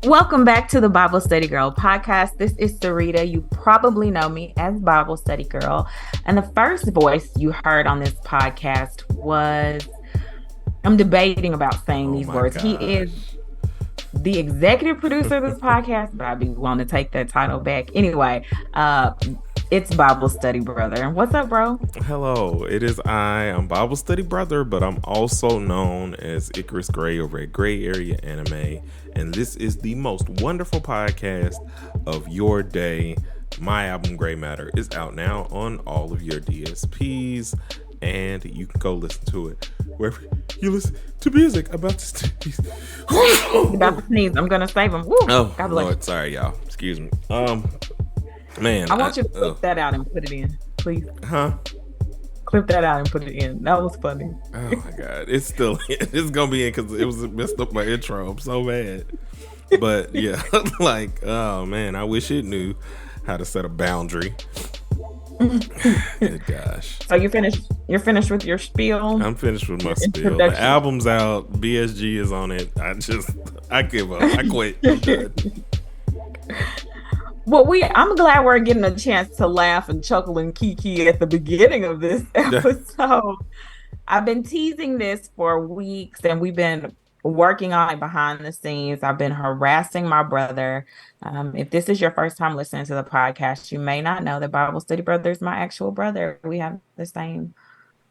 Welcome back to the Bible Study Girl podcast. This is Sarita. You probably know me as Bible Study Girl. And the first voice you heard on this podcast was, I'm debating about saying these words. Gosh. He is the executive producer of this podcast, but I'd be willing to take that title back. Anyway, it's Bible Study Brother. What's up, bro? Hello, it is I'm Bible Study Brother, but I'm also known as Icarus Gray over at Gray Area Anime. And this is the most wonderful podcast of your day. My album, Gray Matter, is out now on all of your DSPs. And you can go listen to it wherever you listen to music about to sneeze. About to sneeze. I'm going to save him. Woo. Oh, God bless. Lord, sorry, y'all. Excuse me. Man. I want you to clip that out and put it in, please. Huh? Clip that out and put it in. That was funny. Oh my God. It's still it's gonna be in because it was messed up my intro. I'm so mad. But yeah, like, oh man, I wish it knew how to set a boundary. Good gosh. So you're finished with your spiel? I'm finished with my spiel. The album's out, BSG is on it. I give up. I quit. I'm done. Well, I'm glad we're getting a chance to laugh and chuckle and kiki at the beginning of this episode. I've been teasing this for weeks, and we've been working on it behind the scenes. I've been harassing my brother. If this is your first time listening to the podcast, you may not know that Bible Study Brother is my actual brother. We have the same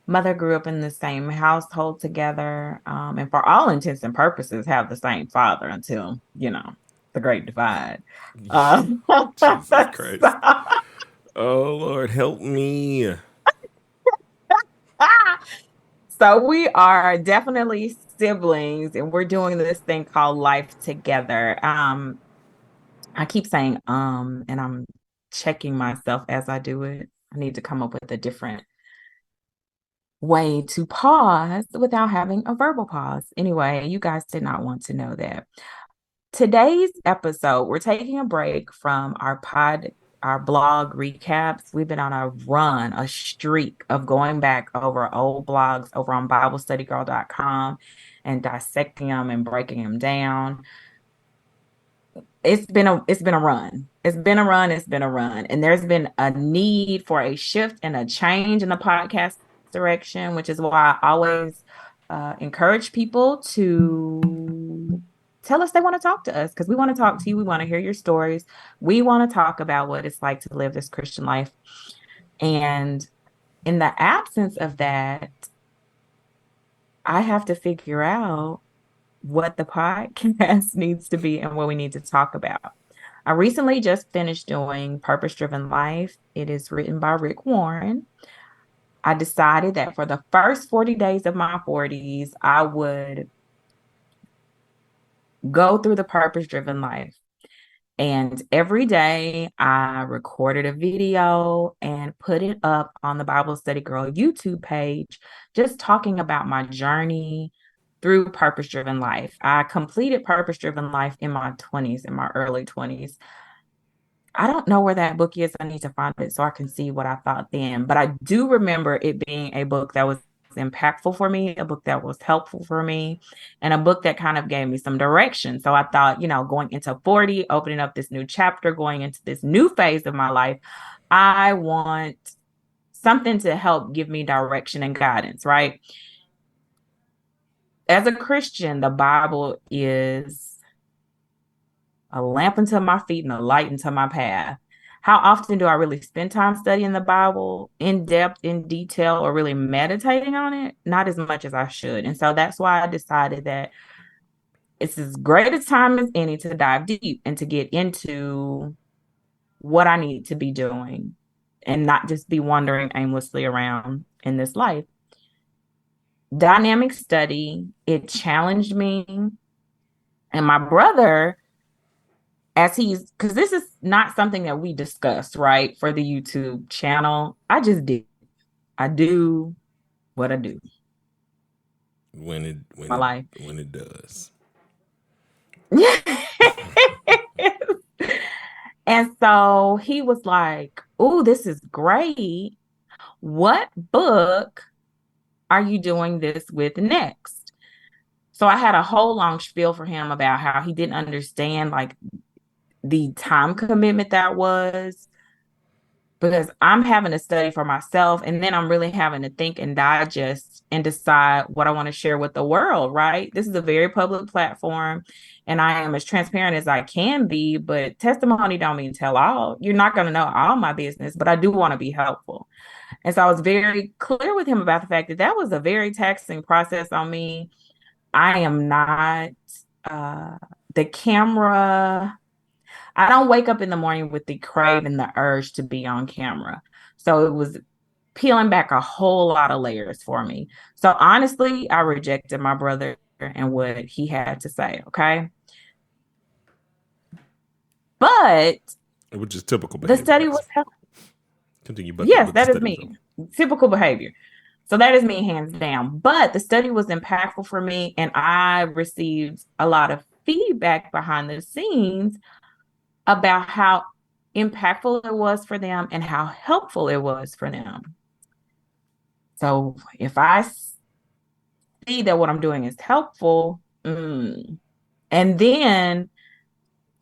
mother, grew up in the same household together, and for all intents and purposes have the same father until, the Great Divide. Jesus Christ. Oh, Lord, help me. So we are definitely siblings, and we're doing this thing called life together. I keep saying and I'm checking myself as I do it. I need to come up with a different way to pause without having a verbal pause. Anyway, you guys did not want to know that. Today's episode, we're taking a break from our blog recaps. We've been on a streak of going back over old blogs over on BibleStudyGirl.com and dissecting them and breaking them down. It's been a run. It's been a run. And there's been a need for a shift and a change in the podcast direction, which is why I always encourage people to tell us they want to talk to us, because we want to talk to you. We want to hear your stories. We want to talk about what it's like to live this Christian life. And in the absence of that, I have to figure out what the podcast needs to be and what we need to talk about. I recently just finished doing Purpose Driven Life. It is written by Rick Warren. I decided that for the first 40 days of my 40s, I would go through the Purpose Driven Life. And every day I recorded a video and put it up on the Bible Study Girl YouTube page, just talking about my journey through Purpose Driven Life. I completed Purpose Driven Life in my 20s, in my early 20s. I don't know where that book is. I need to find it so I can see what I thought then. But I do remember it being a book that was impactful for me, a book that was helpful for me, and a book that kind of gave me some direction. So I thought, going into 40, opening up this new chapter, going into this new phase of my life, I want something to help give me direction and guidance, right? As a Christian, the Bible is a lamp unto my feet and a light unto my path. How often do I really spend time studying the Bible in depth, in detail, or really meditating on it? Not as much as I should. And so that's why I decided that it's as great a time as any to dive deep and to get into what I need to be doing and not just be wandering aimlessly around in this life. Dynamic study, it challenged me. And my brother, because this is not something that we discussed, right, for the YouTube channel. I just did. I do what I do. When it does. And so he was like, "Oh, this is great. What book are you doing this with next?" So I had a whole long spiel for him about how he didn't understand like the time commitment that was, because I'm having to study for myself and then I'm really having to think and digest and decide what I want to share with the world, right? This is a very public platform and I am as transparent as I can be, but testimony don't mean tell all. You're not going to know all my business, but I do want to be helpful. And so I was very clear with him about the fact that that was a very taxing process on me. I am not uh the camera. I don't wake up in the morning with the crave and the urge to be on camera. So it was peeling back a whole lot of layers for me. So honestly, I rejected my brother and what he had to say. Okay. But Which is typical the behavior. study was, Continue, yes, but the that is study was me. helpful. Typical behavior. So that is me, hands down. But the study was impactful for me, and I received a lot of feedback behind the scenes about how impactful it was for them and how helpful it was for them. So if I see that what I'm doing is helpful, and then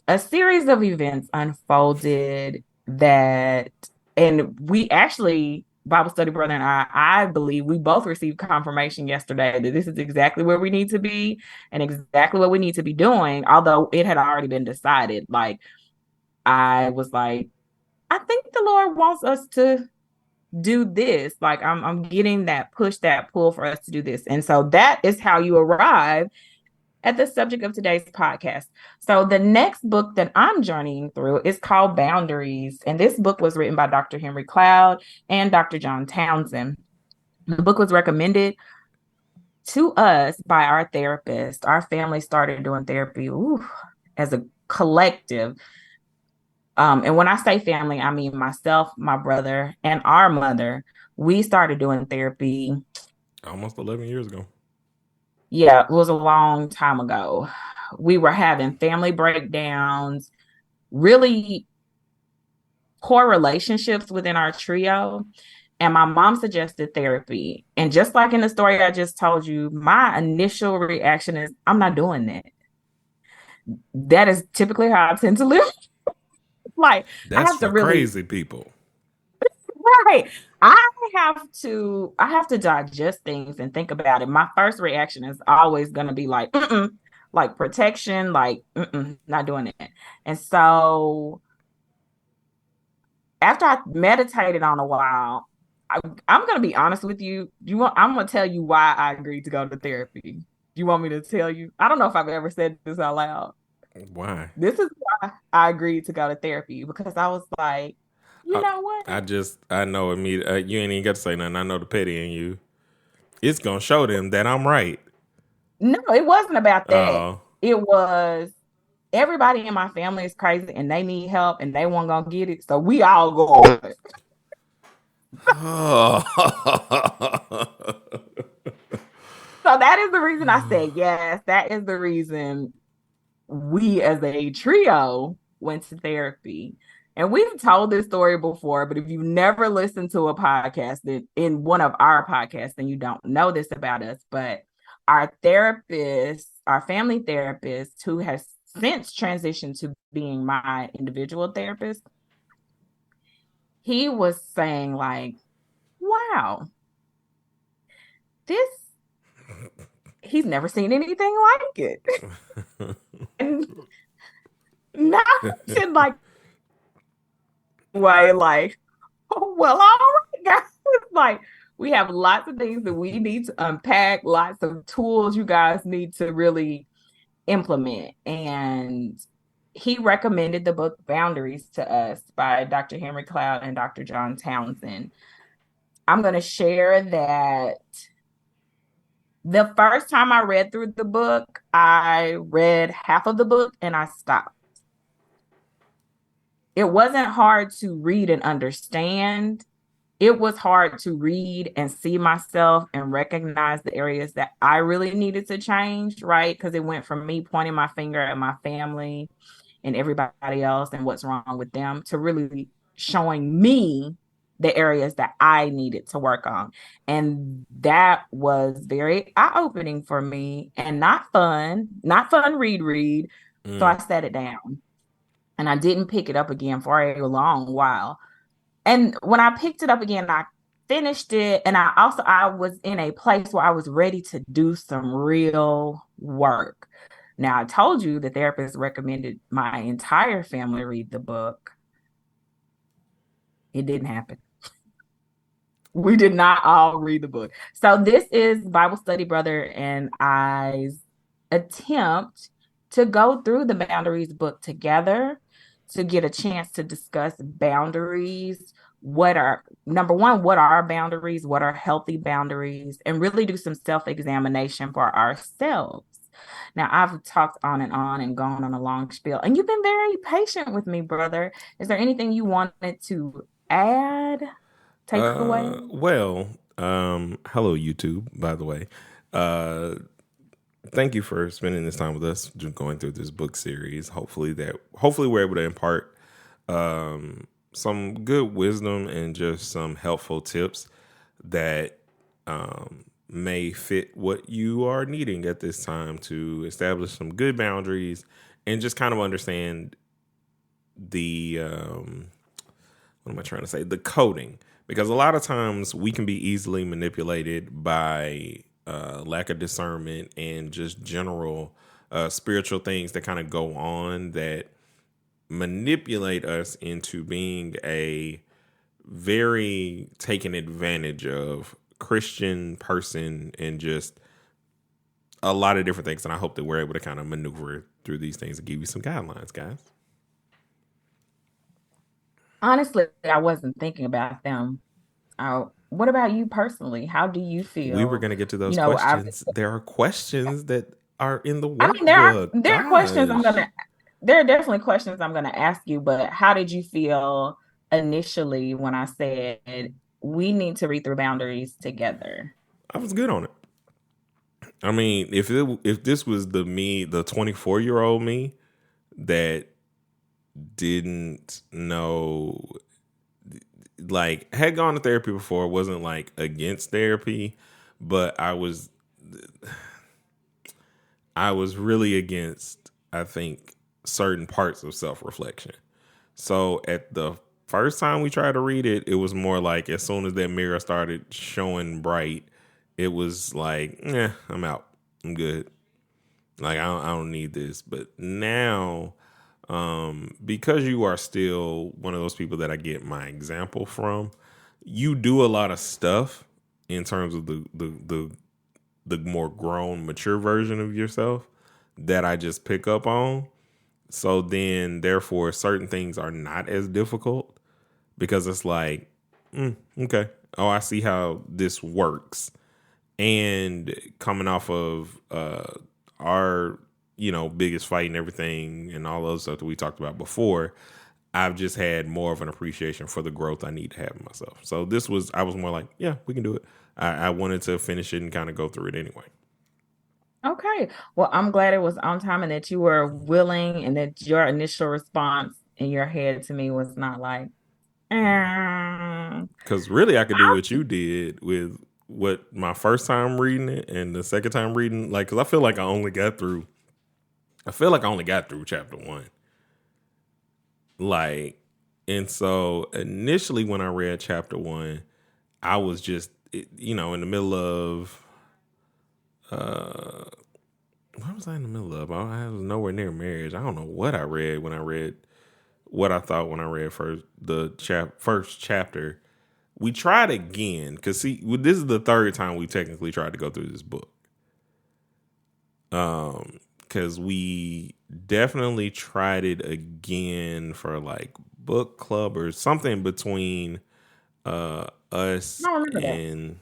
a series of events unfolded that, and we actually, Bible study brother and I believe we both received confirmation yesterday that this is exactly where we need to be and exactly what we need to be doing, although it had already been decided. Like, I was like, I think the Lord wants us to do this. Like, I'm getting that push, that pull for us to do this. And so that is how you arrive at the subject of today's podcast. So the next book that I'm journeying through is called Boundaries. And this book was written by Dr. Henry Cloud and Dr. John Townsend. The book was recommended to us by our therapist. Our family started doing therapy as a collective. And when I say family, I mean myself, my brother, and our mother. We started doing therapy. Almost 11 years ago. Yeah, it was a long time ago. We were having family breakdowns, really poor relationships within our trio. And my mom suggested therapy. And just like in the story I just told you, my initial reaction is, I'm not doing that. That is typically how I tend to live. Like, I That's have to for really, crazy people. right. I have to digest things and think about it. My first reaction is always going to be like, like protection, like, not doing it. And so after I meditated on a while, I'm going to be honest with you. I'm going to tell you why I agreed to go to therapy. Do you want me to tell you? I don't know if I've ever said this out loud. Why? This is why I agreed to go to therapy, because I was like, you I, know what? I know immediately. You ain't even got to say nothing. I know the petty in you. It's going to show them that I'm right. No, it wasn't about that. Oh. It was everybody in my family is crazy and they need help and they weren't gonna get it. So we all go over it. Oh. So that is the reason I said yes. That is the reason we as a trio went to therapy. And we've told this story before, but if you've never listened to a podcast that in one of our podcasts, then you don't know this about us. But our therapist, our family therapist, who has since transitioned to being my individual therapist, he was saying, like, wow, this, he's never seen anything like it. And not in like way, like, oh, well, all right, guys. Like, we have lots of things that we need to unpack, lots of tools you guys need to really implement. And he recommended the book Boundaries to us by Dr. Henry Cloud and Dr. John Townsend. I'm going to share that the first time I read through the book, I read half of the book and I stopped. It wasn't hard to read and understand. It was hard to read and see myself and recognize the areas that I really needed to change, right? Because it went from me pointing my finger at my family and everybody else and what's wrong with them to really showing me the areas that I needed to work on. And that was very eye-opening for me and not fun read. So Mm. I set it down and I didn't pick it up again for a long while. And when I picked it up again, I finished it. And I was in a place where I was ready to do some real work. Now, I told you the therapist recommended my entire family read the book. It didn't happen. We did not all read the book. So this is Bible Study Brother and I's attempt to go through the Boundaries book together to get a chance to discuss boundaries. What are, number one, what are boundaries? What are healthy boundaries? And really do some self-examination for ourselves. Now, I've talked on and gone on a long spiel, and you've been very patient with me, brother. Is there anything you wanted to add? Take away? Well, hello YouTube, by the way. Uh, Thank you for spending this time with us, going through this book series. Hopefully we're able to impart some good wisdom and just some helpful tips that may fit what you are needing at this time to establish some good boundaries and just kind of understand the what am I trying to say? The coding, because a lot of times we can be easily manipulated by lack of discernment and just general spiritual things that kind of go on that manipulate us into being a very taken advantage of Christian person and just a lot of different things. And I hope that we're able to kind of maneuver through these things and give you some guidelines, guys. Honestly, I wasn't thinking about them. What about you personally? How do you We were feel? going to get to those You know, I've questions. There are questions that are in the I mean workbook. there are questions Gosh. there are definitely questions I'm gonna ask you, but how did you feel initially when I said we need to read through boundaries together? I was good on it. I mean, if this was the 24-year-old me that didn't know, like, had gone to therapy before, wasn't like against therapy, but I was really against, I think, certain parts of self-reflection. So at the first time we tried to read it, it was more like as soon as that mirror started showing bright, it was like, I'm out. I'm good. Like I don't need this. But now, because you are still one of those people that I get my example from, you do a lot of stuff in terms of the more grown, mature version of yourself that I just pick up on. So then, therefore, certain things are not as difficult because it's like, okay, oh, I see how this works. And coming off of our, biggest fight and everything and all those stuff that we talked about before, I've just had more of an appreciation for the growth I need to have in myself. So I was more like, yeah, we can do it. I wanted to finish it and kind of go through it anyway. Okay. Well, I'm glad it was on time and that you were willing and that your initial response in your head to me was not like, Because really, I could do what you did with what my first time reading it and the second time reading. Like, because I feel like I only got through chapter one. Like, and so initially when I read chapter one, I was just, in the middle of, what was I in the middle of? I was nowhere near marriage. I don't know what I read when I read what I thought when I read first chapter. We tried again because this is the third time we technically tried to go through this book. Because we definitely tried it again for like book club or something between us I don't remember that. and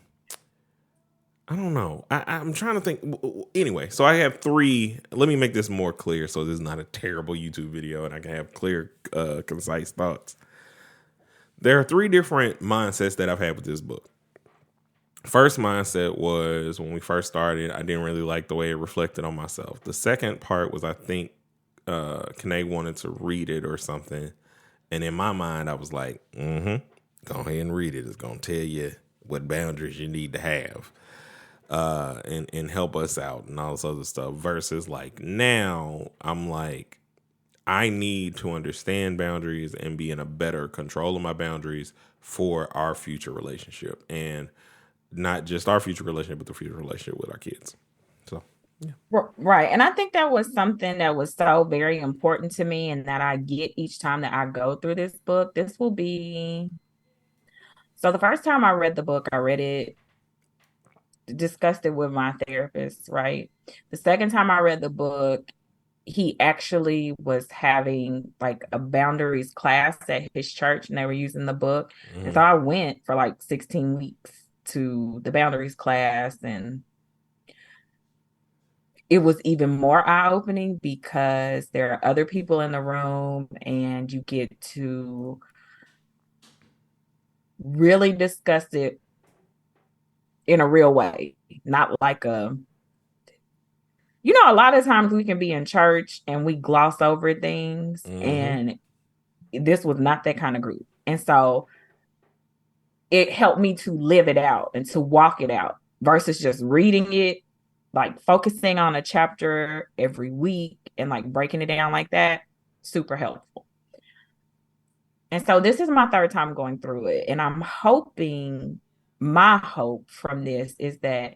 I don't know. I'm trying to think. Anyway, so I have three. Let me make this more clear so this is not a terrible YouTube video and I can have clear, concise thoughts. There are three different mindsets that I've had with this book. First mindset was when we first started, I didn't really like the way it reflected on myself. The second part was I think Kanae wanted to read it or something. And in my mind, I was like, Go ahead and read it. It's gonna tell you what boundaries you need to have, and help us out and all this other stuff. Versus like now, I'm like, I need to understand boundaries and be in a better control of my boundaries for our future relationship, and not just our future relationship, but the future relationship with our kids. So yeah. Right. And I think that was something that was so very important to me and that I get each time that I go through this book. This will be so the first time I read the book, I read it, discussed it with my therapist, right? The second time I read the book, he actually was having like a boundaries class at his church and they were using the book. And so I went for like 16 weeks to the boundaries class, and it was even more eye-opening because there are other people in the room and you get to really discuss it in a real way, not like a lot of times we can be in church and we gloss over things, Mm-hmm. and this was not that kind of group. And so it helped me to live it out and to walk it out versus just reading it, like focusing on a chapter every week and like breaking it down like that. Super helpful. And so this is my third time going through it. And I'm hoping, my hope from this is that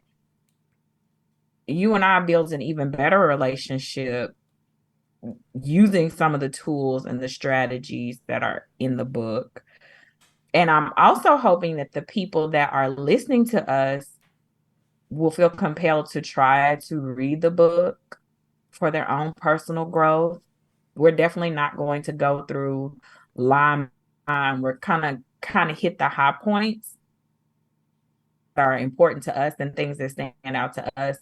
you and I build an even better relationship using some of the tools and the strategies that are in the book. And I'm also hoping that the people that are listening to us will feel compelled to try to read the book for their own personal growth. We're definitely not going to go through line by line. We're kind of hit the high points that are important to us and things that stand out to us.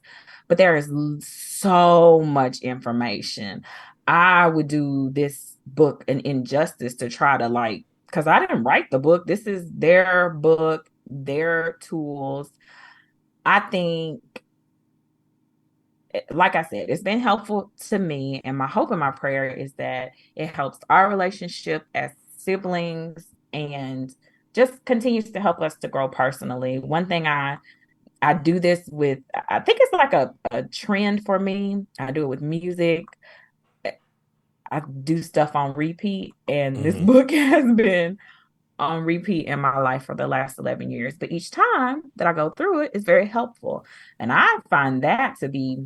But there is so much information. I would do this book an injustice to try to like, because I didn't write the book. This is their book, their tools. I think, like I said, it's been helpful to me. And my hope and my prayer is that it helps our relationship as siblings and just continues to help us to grow personally. One thing I do this with, I think it's like a trend for me. I do it with music. I do stuff on repeat, and this Mm-hmm. book has been on repeat in my life for the last 11 years. But each time that I go through it, it's very helpful. And I find that to be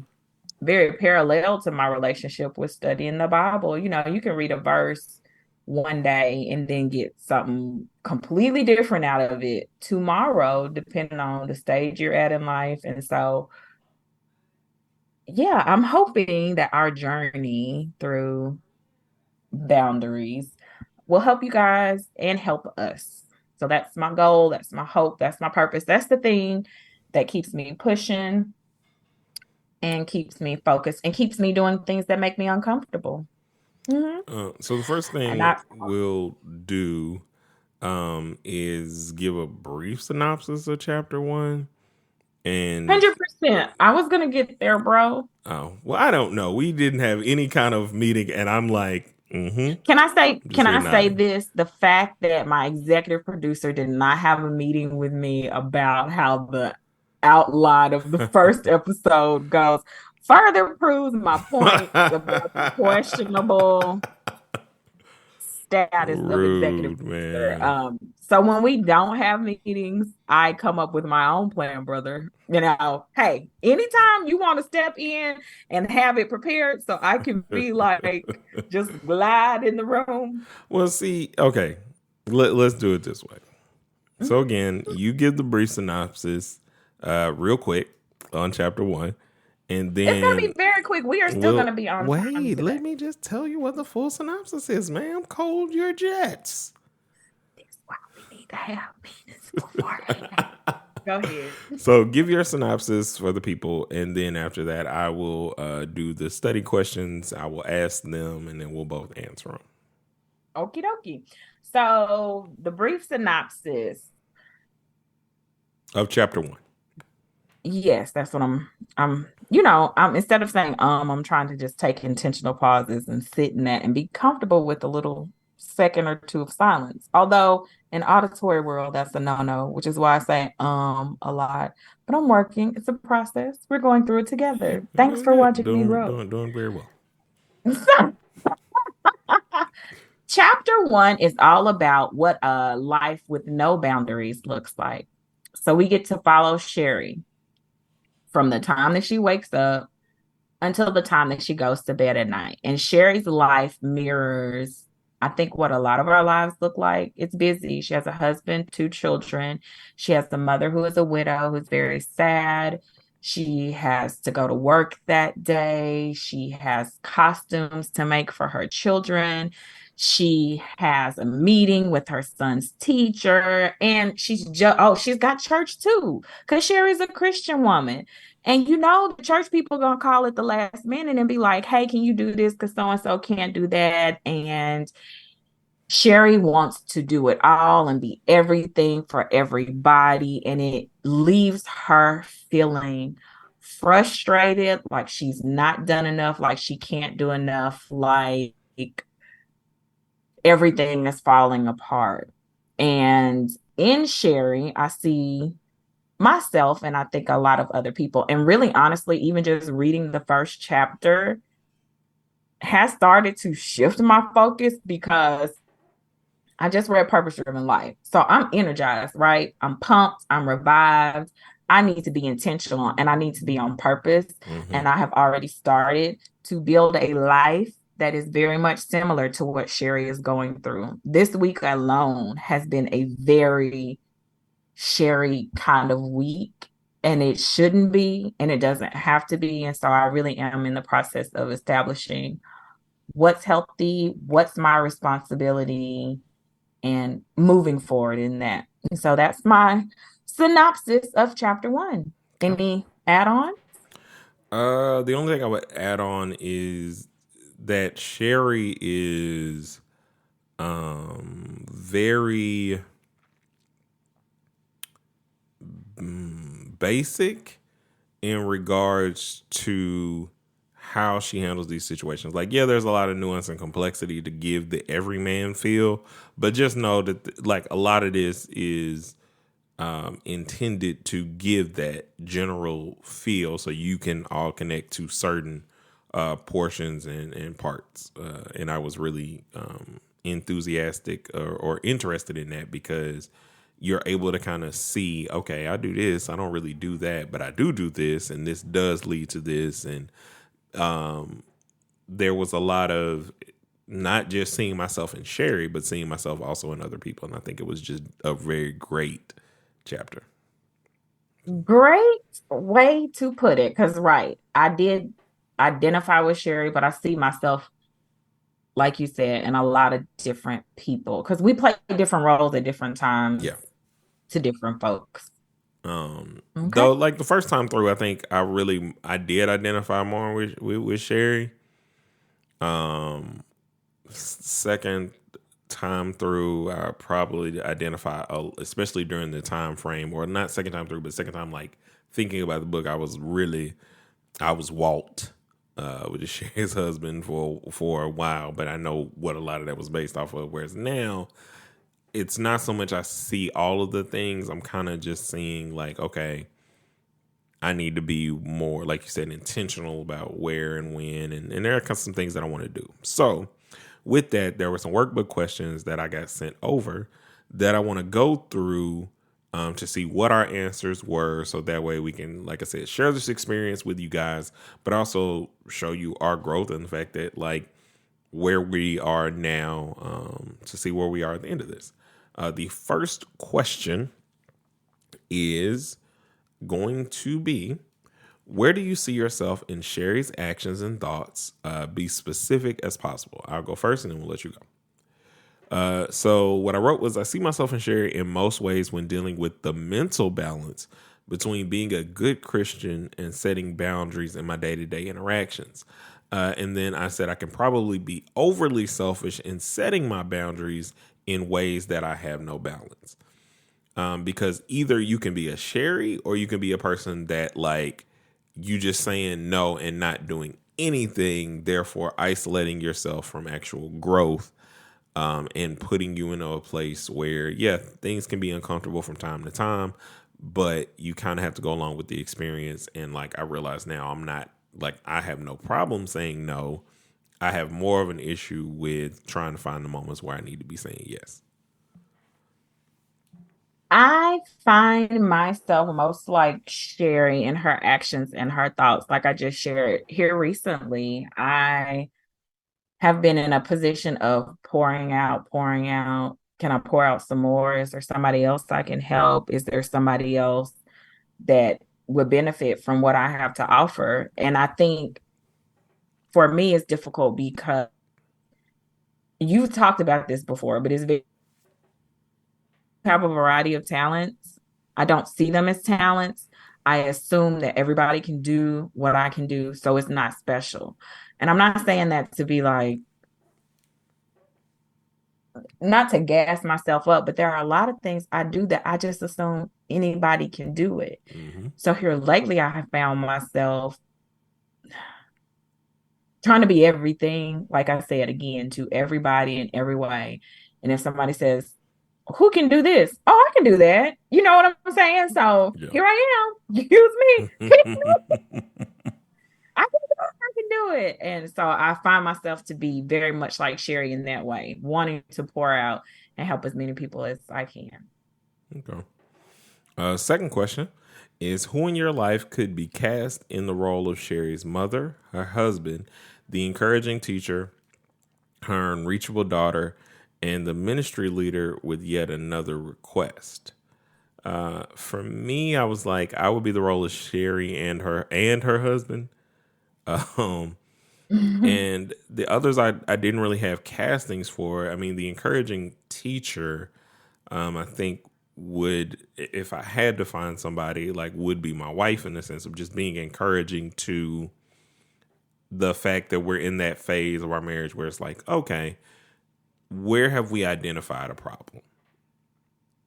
very parallel to my relationship with studying the Bible. You can read a verse one day and then get something completely different out of it tomorrow, depending on the stage you're at in life. And so, yeah, I'm hoping that our journey through boundaries will help you guys and help us. So that's my goal. That's my hope. That's my purpose. That's the thing that keeps me pushing and keeps me focused and keeps me doing things that make me uncomfortable. Mm-hmm. So the first And thing I we'll do is give a brief synopsis of chapter one. And 100%. I was gonna get there, bro. oh well, I don't know. We didn't have any kind of meeting, and I'm like, mm-hmm, Can I say just can here I say nodding. this? The fact that my executive producer did not have a meeting with me about how the outline of the first episode goes further proves my point about the questionable status of executive Rude, producer. man. So when we don't have meetings, I come up with my own plan, brother. Hey, anytime you want to step in and have it prepared so I can be like just glide in the room. Well, see, okay, let's do it this way. So Mhm. again, you give the brief synopsis, real quick on chapter one, and It's gonna be then very quick. We are still we'll gonna be on time wait. today. Let me just tell you what the full synopsis is, ma'am. Cold your jets. That's why we need to have meetings beforehand. Go ahead. So give your synopsis for the people, and then after that, I will do the study questions. I will ask them, and then we'll both answer them. Okie dokie. So the brief synopsis. Of chapter one. Yes, that's what I'm instead of saying I'm trying to just take intentional pauses and sit in that and be comfortable with a little second or two of silence. Although in auditory world, that's a no-no, which is why I say a lot. But I'm working. It's a process. We're going through it Yeah, together. Thanks that's for good. watching me Doing grow. doing doing very well. Chapter one is all about what a life with no boundaries looks like. So we get to follow Sherry from the time that she wakes up until the time that she goes to bed at night. And Sherry's life mirrors, I think, what a lot of our lives look like. It's busy. She has a husband, two children. She has the mother who is a widow, who's very sad. She has to go to work that day. She has costumes to make for her children. She has a meeting with her son's teacher. And she's got church too, because Sherry's a Christian woman. And the church people gonna call it the last minute and be like, "Hey, can you do this? Because so and so can't do that." And Sherry wants to do it all and be everything for everybody, and it leaves her feeling frustrated, like she's not done enough, like she can't do enough, like everything is falling apart. And in Sherry, I see myself and I think a lot of other people. And really, honestly, even just reading the first chapter has started to shift my focus because I just read Purpose Driven Life. So I'm energized, right? I'm pumped, I'm revived. I need to be intentional and I need to be on purpose. Mm-hmm. And I have already started to build a life that is very much similar to what Sherry is going through. This week alone has been a very Sherry kind of week, and it shouldn't be, and it doesn't have to be. And so I really am in the process of establishing what's healthy, what's my responsibility, and moving forward in that. And so that's my synopsis of chapter one. Okay. Any add on? The only thing I would add on is that Sherry is very basic in regards to how she handles these situations. Like, yeah, there's a lot of nuance and complexity to give the everyman feel, but just know that like a lot of this is intended to give that general feel so you can all connect to certain portions and parts. And I was really enthusiastic or interested in that because you're able to kind of see, okay, I do this, I don't really do that, but I do this, and this does lead to this. And there was a lot of not just seeing myself in Sherry, but seeing myself also in other people. And I think it was just a very great chapter. Great way to put it. Because, right, I did identify with Sherry, but I see myself, like you said, in a lot of different people because we play different roles at different times Yeah. to different folks. Okay. Though, like the first time through, I think I did identify more with Sherry. Second time through, I probably identify, especially during the time frame, or not second time through, but second time like thinking about the book. I was Walt with Sherry's husband for a while, but I know what a lot of that was based off of. Whereas now, it's not so much I see all of the things. I'm kind of just seeing like, okay, I need to be more, like you said, intentional about where and when. And there are some things that I want to do. So with that, there were some workbook questions that I got sent over that I want to go through to see what our answers were. So that way we can, like I said, share this experience with you guys, but also show you our growth and the fact that like where we are now to see where we are at the end of this. The first question is going to be, where do you see yourself in Sherry's actions and thoughts? Be specific as possible. I'll go first and then we'll let you go. So what I wrote was, I see myself in Sherry in most ways when dealing with the mental balance between being a good Christian and setting boundaries in my day-to-day interactions. And then I said I can probably be overly selfish in setting my boundaries in ways that I have no balance. Because either you can be a Sherry or you can be a person that like you just saying no and not doing anything, therefore isolating yourself from actual growth. and putting you into a place where, yeah, things can be uncomfortable from time to time, but you kind of have to go along with the experience. And like, I realize now I'm not like, I have no problem saying no. I have more of an issue with trying to find the moments where I need to be saying yes. I find myself most like sharing in her actions and her thoughts. Like I just shared here recently, I have been in a position of pouring out, pouring out. Can I pour out some more? Is there somebody else I can help? Is there somebody else that would benefit from what I have to offer? And I think for me, it's difficult because you've talked about this before, but it's very have a variety of talents. I don't see them as talents. I assume that everybody can do what I can do, so it's not special. And I'm not saying that to be like, not to gas myself up, but there are a lot of things I do that I just assume anybody can do it. Mm-hmm. So here lately, I have found myself trying to be everything, like I said again, to everybody in every way. And if somebody says, who can do this? Oh, I can do that. You know what I'm saying? So Yeah. here I am. Use me. I can do it. I can do it. And so I find myself to be very much like Sherry in that way, wanting to pour out and help as many people as I can. Okay. Second question is, who in your life could be cast in the role of Sherry's mother, her husband, the encouraging teacher, her unreachable daughter, and the ministry leader with yet another request? For me, I was like, I would be the role of Sherry and her husband. Um, and the others I didn't really have castings for. I mean, the encouraging teacher, I think would, if I had to find somebody, like would be my wife, in the sense of just being encouraging to the fact that we're in that phase of our marriage where it's like, okay, where have we identified a problem?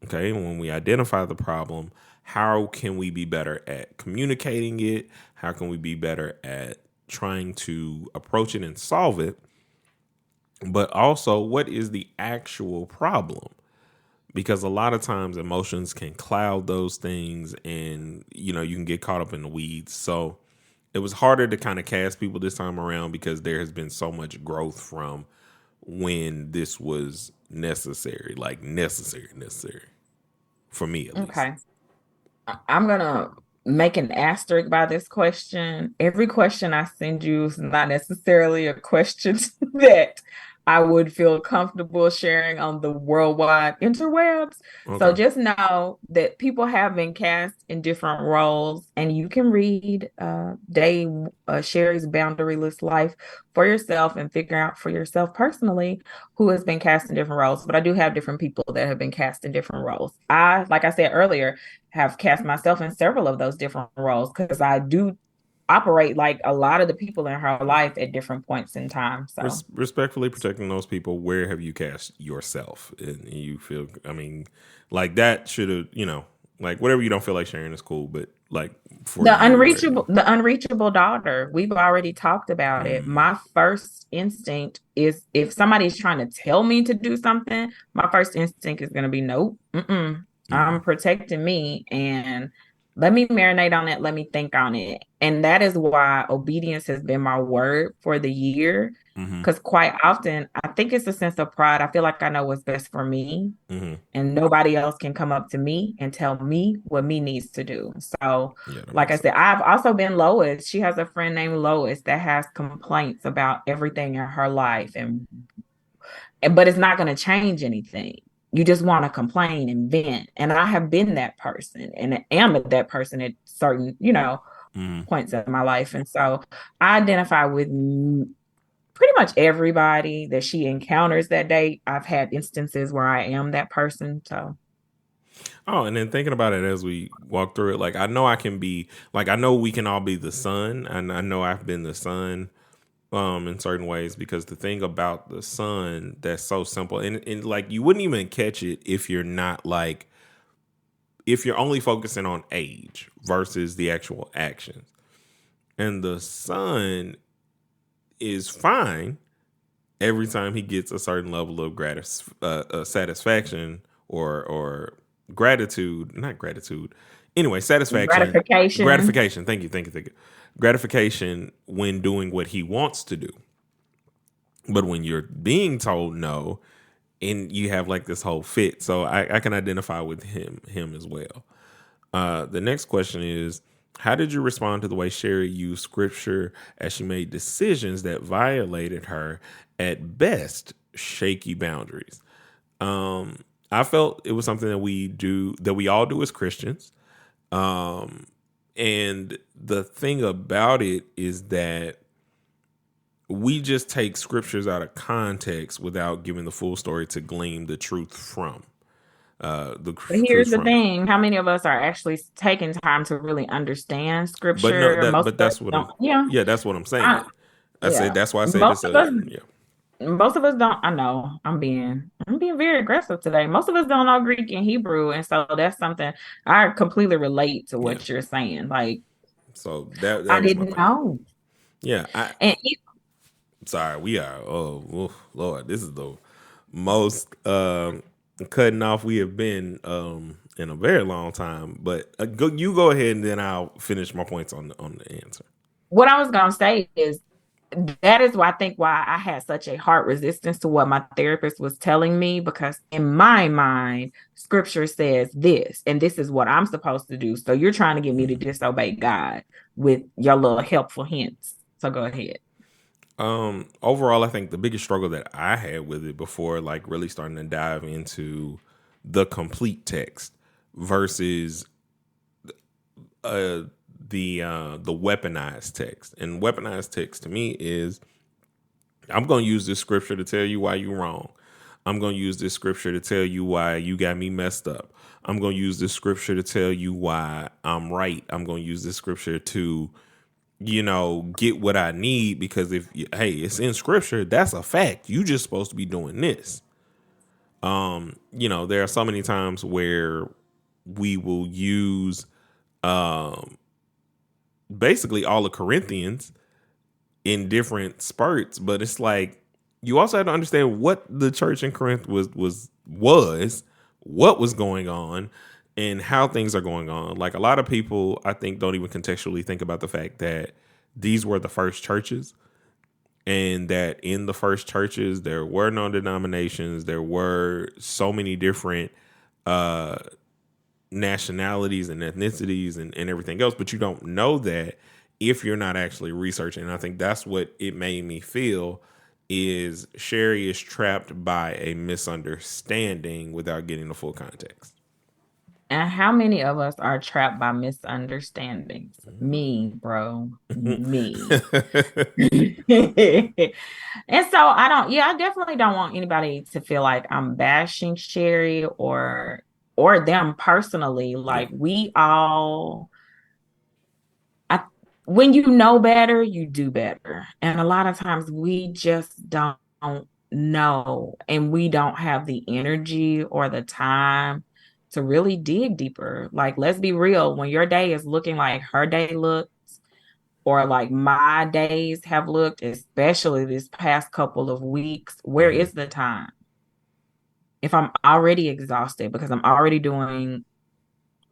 Okay, when we identify the problem, how can we be better at communicating it? How can we be better at trying to approach it and solve it? But also, what is the actual problem? Because a lot of times emotions can cloud those things, and you can get caught up in the weeds. So it was harder to kind of cast people this time around because there has been so much growth from when this was necessary, like necessary for me at least. Okay. I'm gonna make an asterisk by this question. Every question I send you is not necessarily a question that I would feel comfortable sharing on the worldwide interwebs. So Okay. just know that people have been cast in different roles, and you can read Sherry's Boundaryless Life for yourself and figure out for yourself personally who has been cast in different roles. But I do have different people that have been cast in different roles. Like I said earlier, have cast myself in several of those different roles because I do operate like a lot of the people in her life at different points in time. So Respectfully protecting those people, where have you cast yourself? And you feel, I mean, like that should have, like whatever you don't feel like sharing is cool, but like for you, where have you? the unreachable daughter, we've already talked about it. Mm, My first instinct is if somebody's trying to tell me to do something, my first instinct is going to be nope. I'm mm, protecting me and let me marinate on it. Let me think on it. And that is why obedience has been my word for the year. mm-hmm, Because quite often, I think it's a sense of pride. I feel like I know what's best for me, mm-hmm. and nobody else can come up to me and tell me what me needs to do. So, Yeah, that like I makes said, sense. I've also been Lois. She has a friend named Lois that has complaints about everything in her life, but it's not going to change anything. You just want to complain and vent. And I have been that person and am that person at certain, Mm. points in my life. And so I identify with pretty much everybody that she encounters that day. I've had instances where I am that person. So, Oh, and then thinking about it as we walk through it, like I know I can be, like I know we can all be the son, and I know I've been the son in certain ways, because the thing about the son that's so simple, and like you wouldn't even catch it if you're not like, if you're only focusing on age versus the actual actions. And the son is fine every time he gets a certain level of satisfaction or gratitude, not gratitude. Anyway, satisfaction, Gratification. gratification. Thank you. Gratification when doing what he wants to do. But when you're being told no, and you have like this whole fit, so I can identify with him as well. The next question is, how did you respond to the way Sherry used scripture as she made decisions that violated her at best shaky boundaries? I felt it was something that we all do as Christians. And the thing about it is that we just take scriptures out of context without giving the full story to glean the truth from. But Truth here's the from it. thing: how many of us are actually taking time to really understand But no, scripture? Most but of us that's what don't. Yeah, yeah, that's what I'm I, saying. I said yeah. that's why I said Most it's of a us, yeah. most of us don't. I know I'm being very aggressive today. Most of us don't know Greek and Hebrew, and so that's something I completely relate to Yeah. what you're saying. Like So that I was my didn't thing. know, Yeah, I and sorry, we are Lord, this is the most cutting off we have been in a very long time. But you go ahead and then I'll finish my points on the answer. what I was gonna say is that is why I think why I had such a hard resistance to what my therapist was telling me, because in my mind, scripture says this, and this is what I'm supposed to do. So you're trying to get me to disobey God with your little helpful hints. So go ahead. Overall, I think the biggest struggle that I had with it before, like really starting to dive into the complete text versus uh, the weaponized text. And weaponized text to me is, I'm going to use this scripture to tell you why you're wrong. I'm going to use this scripture to tell you why you got me messed up. I'm going to use this scripture to tell you why I'm right. I'm going to use this scripture to, get what I need, because hey, it's in scripture, that's a fact. You just supposed to be doing this. There are so many times where we will use basically all of Corinthians in different spurts, but it's like you also have to understand what the church in Corinth was what was going on and how things are going on. Like, a lot of people, I think, don't even contextually think about the fact that these were the first churches, and that in the first churches there were no denominations, there were so many different nationalities and ethnicities and everything else, but you don't know that if you're not actually researching. And I think that's what it made me feel, is Sherry is trapped by a misunderstanding without getting the full context. And how many of us are trapped by misunderstandings? Me, bro. Me. And so I definitely don't want anybody to feel like I'm bashing Sherry or them personally. Yeah. Like we all I when you know better, you do better. And a lot of times we just don't know, and we don't have the energy or the time to really dig deeper. Like, let's be real, when your day is looking like her day looks, or like my days have looked, especially this past couple of weeks, where Mm-hmm. is the time? If I'm already exhausted because I'm already doing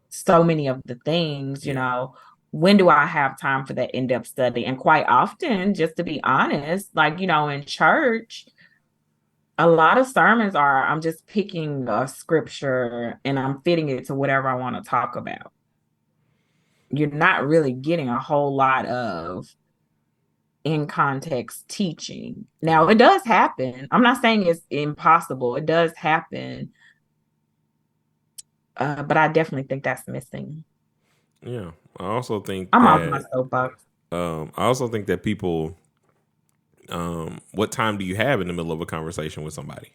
so many of the things, Yeah. when do I have time for that in-depth study? And quite often, just to be honest, like, in church, a lot of sermons are, I'm just picking a scripture and I'm fitting it to whatever I want to talk about. You're not really getting a whole lot of in context teaching. Now, it does happen. I'm not saying it's impossible. It does happen. But I definitely think that's missing. Yeah. I also think I'm off my that soapbox. people, what time do you have in the middle of a conversation with somebody?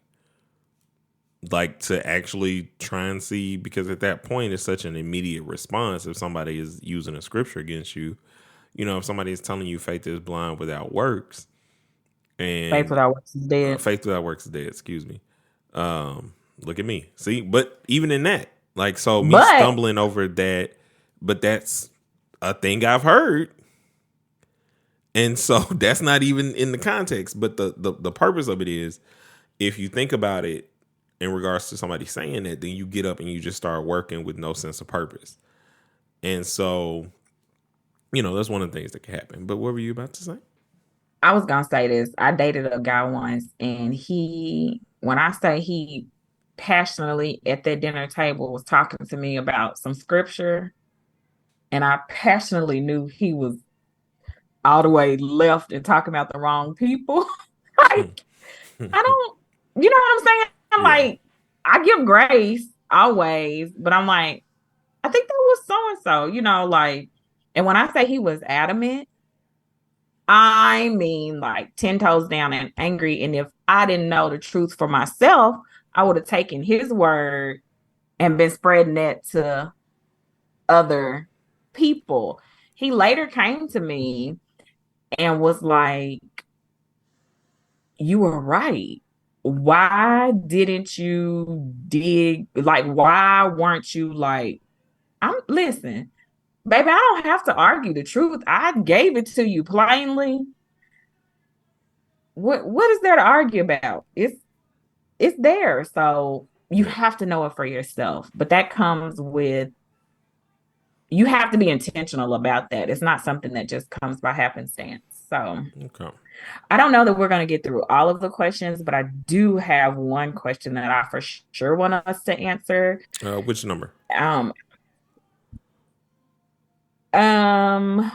Like, to actually try and see, because at that point it's such an immediate response. If somebody is using a scripture against you, if somebody is telling you faith is blind without works, Faith and without works is dead. faith without works is dead, excuse me. Look at me. See, but even in that, like, so me But stumbling over that, but that's a thing I've heard. And so that's not even in the context. But the purpose of it is, if you think about it in regards to somebody saying that, then you get up and you just start working with no sense of purpose. And so, that's one of the things that can happen. But what were you about to say? I was gonna say this. I dated a guy once, and when I say he passionately at that dinner table was talking to me about some scripture, and I passionately knew he was all the way left and talking about the wrong people. Like, I don't, you know what I'm saying? I'm Yeah. like, I give grace always, but I'm like, I think that was so and so, like, and when I say he was adamant, I mean like 10 toes down and angry. And if I didn't know the truth for myself, I would have taken his word and been spreading that to other people. He later came to me and was like, you were right. Why didn't you dig? Like, why weren't you like, listen, baby, I don't have to argue the truth. I gave it to you plainly. What is there to argue about? It's there. So you Yeah. have to know it for yourself. But that comes with you have to be intentional about that. It's not something that just comes by happenstance. So Okay. I don't know that we're going to get through all of the questions, but I do have one question that I for sure want us to answer. Which number? Um, um,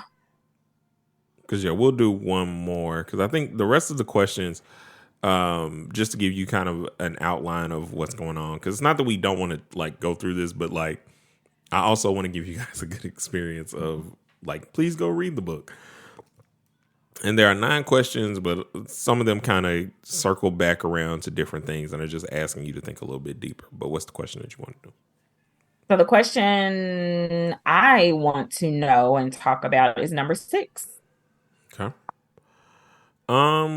Because yeah, we'll do one more. Because I think the rest of the questions, just to give you kind of an outline of what's going on. Because it's not that we don't want to like go through this, but like I also want to give you guys a good experience of like, please go read the book. And there are 9 questions, but some of them kind of circle back around to different things and are just asking you to think a little bit deeper. But what's the question that you want to do? so the question I want to know and talk about is number 6. Okay.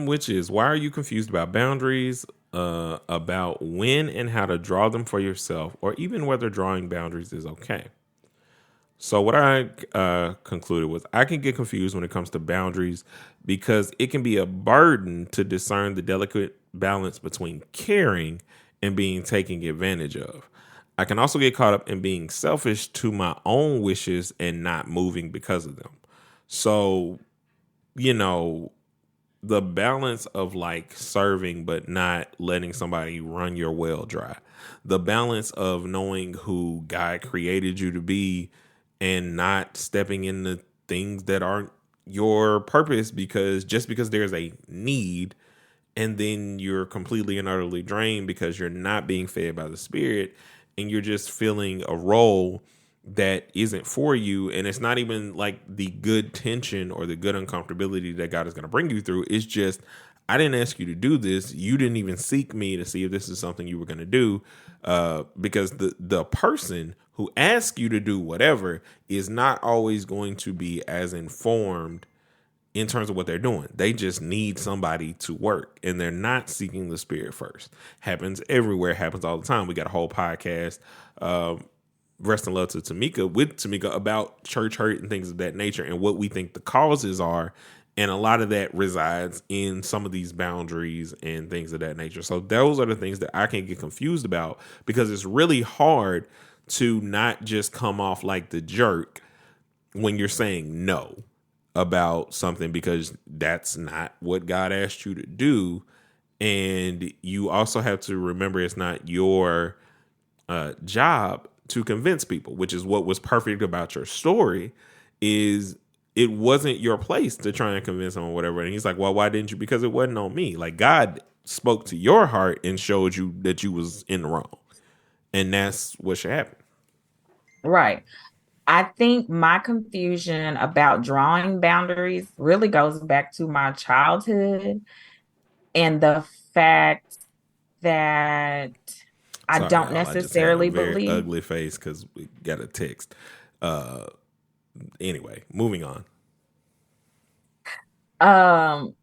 Which is, why are you confused about boundaries, about when and how to draw them for yourself, or even whether drawing boundaries is okay? So what I concluded was, I can get confused when it comes to boundaries because it can be a burden to discern the delicate balance between caring and being taken advantage of. I can also get caught up in being selfish to my own wishes and not moving because of them. So, you know, the balance of like serving but not letting somebody run your well dry. The balance of knowing who God created you to be and not stepping into things that aren't your purpose because there's a need, and then you're completely and utterly drained because you're not being fed by the spirit and you're just filling a role that isn't for you. And it's not even like the good tension or the good uncomfortability that God is going to bring you through. It's just, I didn't ask you to do this. You didn't even seek me to see if this is something you were going to do, because the person who asks you to do whatever is not always going to be as informed in terms of what they're doing. They just need somebody to work, and they're not seeking the spirit first. Happens everywhere, happens all the time. We got a whole podcast, Rest in Love to Tamika, with Tamika, about church hurt and things of that nature and what we think the causes are. And a lot of that resides in some of these boundaries and things of that nature. So those are the things that I can get confused about, because it's really hard to not just come off like the jerk when you're saying no about something, because that's not what God asked you to do. And you also have to remember, it's not your job to convince people, which is what was perfect about your story, is it wasn't your place to try and convince him or whatever. And he's like, well, why didn't you? Because it wasn't on me. Like, God spoke to your heart and showed you that you was in the wrong. And that's what should happen. Right. I think my confusion about drawing boundaries really goes back to my childhood and the fact that I Sorry, don't y'all. I just had a necessarily very believe. ugly face because we got a text. Uh, anyway, moving on. Um,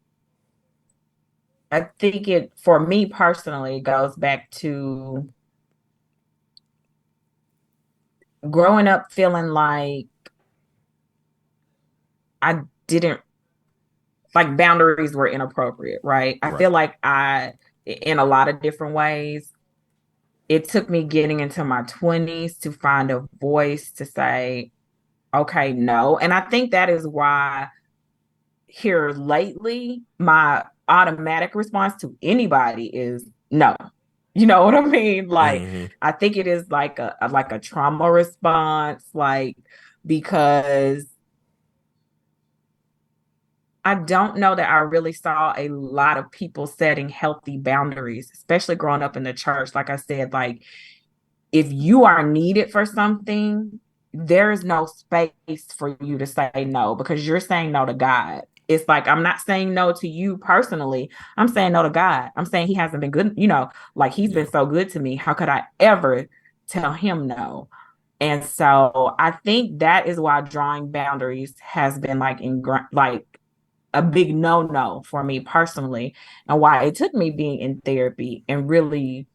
I think it for me personally goes back to growing up feeling like I didn't like boundaries were inappropriate, right? I Right. feel like in a lot of different ways, it took me getting into my 20s to find a voice to say, okay, no. And I think that is why here lately, my automatic response to anybody is no. You know what I mean? Like, Mm-hmm. I think it is like a trauma response, like because I don't know that I really saw a lot of people setting healthy boundaries, especially growing up in the church. Like I said, like if you are needed for something, there is no space for you to say no because you're saying no to God. It's like I'm not saying no to you personally. I'm saying no to God. I'm saying he hasn't been good, like he's Yeah. been so good to me. How could I ever tell him no? And so I think that is why drawing boundaries has been like a big no for me personally, and why it took me being in therapy and really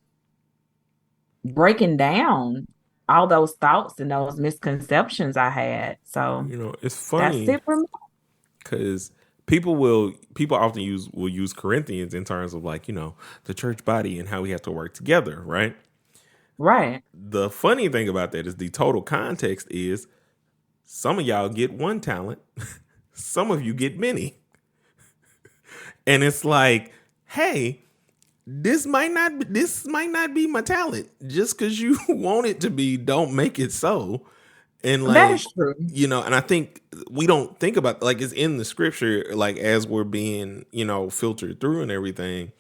breaking down all those thoughts and those misconceptions I had. So It's that's funny it for me. because people often use Corinthians in terms of like the church body and how we have to work together, right? Right. The funny thing about that is the total context is some of y'all get one talent, some of you get many, and it's like, hey, this might not be my talent. Just because you want it to be, don't make it so. And That like, is true. and I think we don't think about, like, it's in the scripture, like as we're being, filtered through and everything.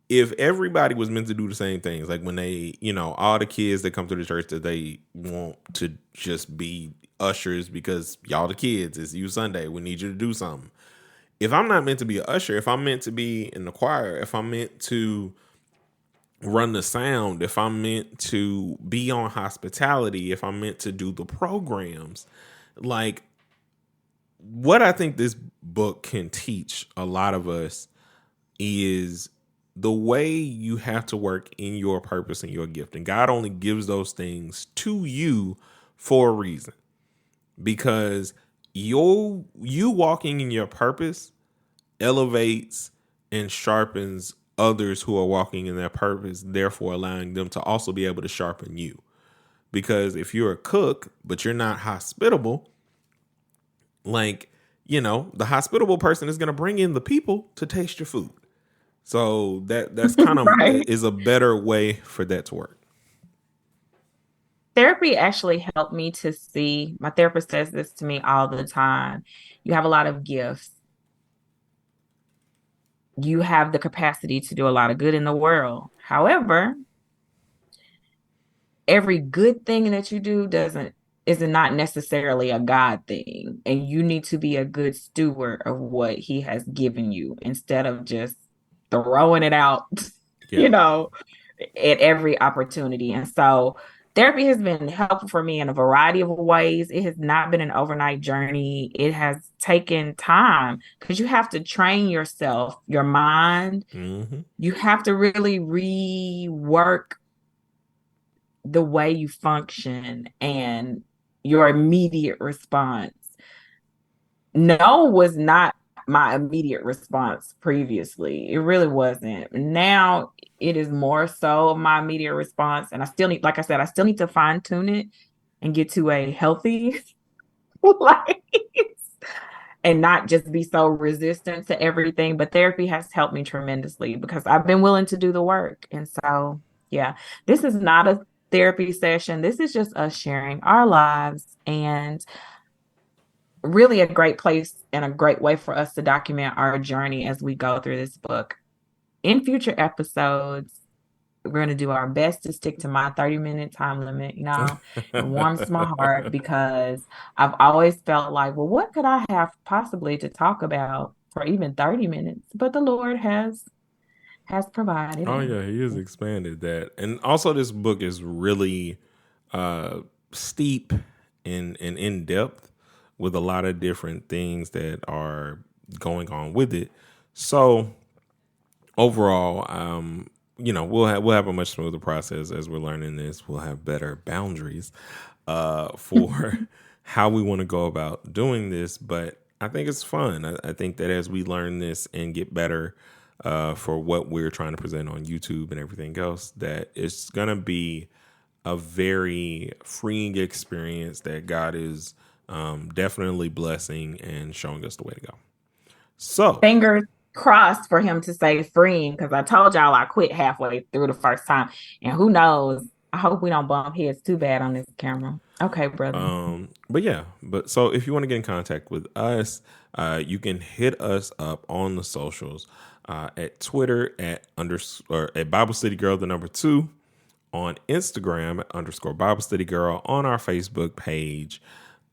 If everybody was meant to do the same things, like when they, all the kids that come to the church that they want to just be ushers because y'all the kids, it's you Sunday, we need you to do something. If I'm not meant to be an usher, if I'm meant to be in the choir, if I'm meant to run the sound, if I'm meant to be on hospitality, if I'm meant to do the programs, like what I think this book can teach a lot of us is the way you have to work in your purpose and your gift. And God only gives those things to you for a reason. Because you walking in your purpose elevates and sharpens others who are walking in their purpose, therefore allowing them to also be able to sharpen you. Because if you're a cook, but you're not hospitable, like, the hospitable person is going to bring in the people to taste your food. So that's kind of Right. is a better way for that to work. Therapy actually helped me to see, my therapist says this to me all the time. You have a lot of gifts. You have the capacity to do a lot of good in the world. However, every good thing that you do doesn't is not necessarily a God thing. And you need to be a good steward of what he has given you instead of just throwing it out, Yeah. you know, at every opportunity. And so therapy has been helpful for me in a variety of ways. It has not been an overnight journey. It has taken time because you have to train yourself, your mind. Mm-hmm. You have to really rework the way you function and your immediate response. No was not my immediate response previously. It really wasn't. Now it is more so my immediate response. And I still need, like I said, I still need to fine tune it and get to a healthy place and not just be so resistant to everything. But therapy has helped me tremendously because I've been willing to do the work. And so, yeah, this is not a therapy session. This is just us sharing our lives and really a great place and a great way for us to document our journey as we go through this book. In future episodes, we're going to do our best to stick to my 30-minute time limit. It warms my heart because I've always felt like, well, what could I have possibly to talk about for even 30 minutes? But the Lord has provided Oh and yeah, he has expanded that, and also this book is really steep and in depth with a lot of different things that are going on with it. So overall, we'll have a much smoother process as we're learning this. We'll have better boundaries for how we want to go about doing this. But I think it's fun. I think that as we learn this and get better for what we're trying to present on YouTube and everything else, that it's gonna be a very freeing experience that God is definitely blessing and showing us the way to go. So, Fingers crossed for him to say freeing, because I told y'all I quit halfway through the first time. And who knows? I hope we don't bump heads too bad on this camera. Okay, brother. but yeah, but so if you want to get in contact with us, you can hit us up on the socials at Twitter or at Bible Study Girl the number 2, on Instagram at _ Bible Study Girl, on our Facebook page.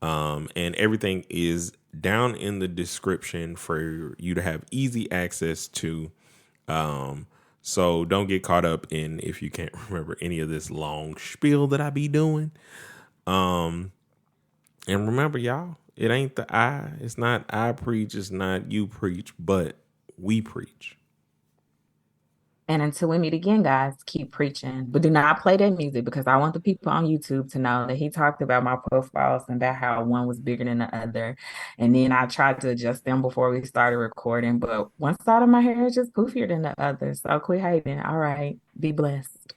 And everything is down in the description for you to have easy access to. So don't get caught up in if you can't remember any of this long spiel that I be doing. And remember, y'all, it ain't it's not I preach, it's not you preach, but we preach. And until we meet again, guys, keep preaching. But do not play that music, because I want the people on YouTube to know that he talked about my profiles and about how one was bigger than the other. And then I tried to adjust them before we started recording. But one side of my hair is just poofier than the other. So quit hating. All right. Be blessed.